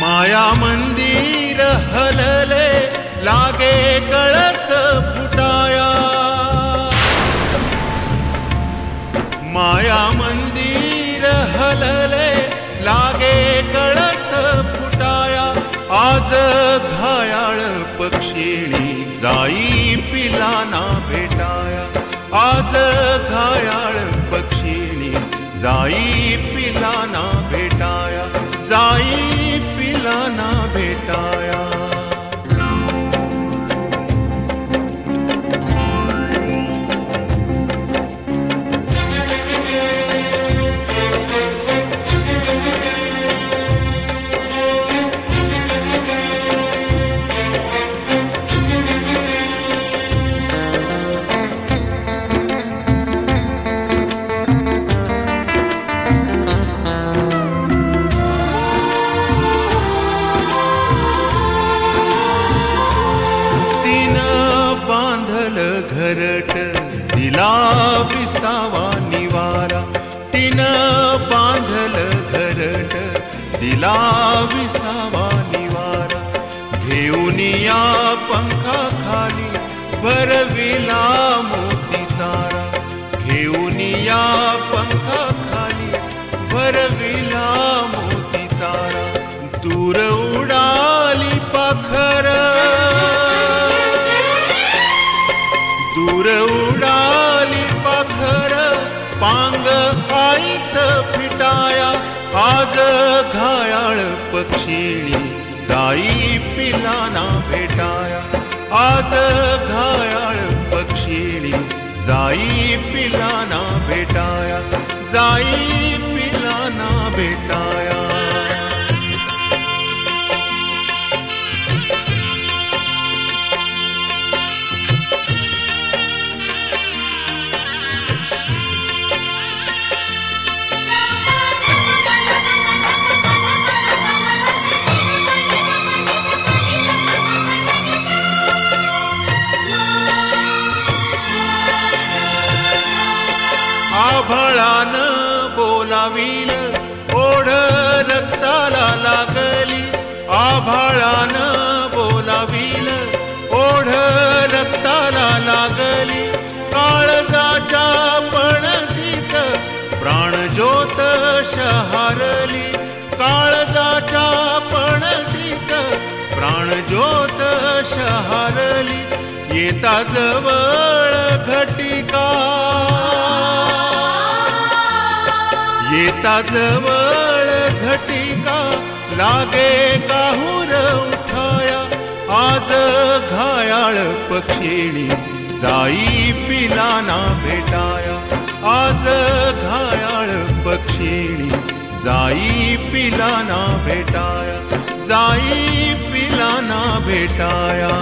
माया मंदिर हलले लागे कळस फुटाया, माया मंदिर हलले लागे कळस फुटाया। आज घायाळ पक्षिणी जाई पिलाना भेटाया, आज घायाळ पक्षिणी जाई पिलाना भेटाया, जाई पिलाना भेटाया। घरट दिला विसावा निवारा, तिनं बांधल घरट दिला विसावा निवारा। घेऊन या पंखा खाली भरविला मोती सारा, घेऊन या पंखा खाली भरविला मोती सारा। दूर उडाली पाखर, दूर उडाली पाखर पांग आईच फिटाया। आज घायाळ पक्षिणी जाई पिलाना भेटाया, आज घायाळ पक्षिणी जाई पिलाना भेटाया, जाई पिलाना भेटाया। आभाळान बोलाविल ओढ रक्ताला लागली, आभाळान बोलाविल ओढ रक्ताला लागली। काळजाच्या पणसीत प्राणज्योत शहारली, काळजाच्या पणसीत प्राणज्योत शहारली। येता जवळ घटिका, येता जवळ घटिका लागे काहूर उठाया। आज घायाळ पक्षिणी जाई पिलाना भेटाया, आज घायाळ पक्षिणी जाई पिलाना भेटाया, जाई पिलाना भेटाया।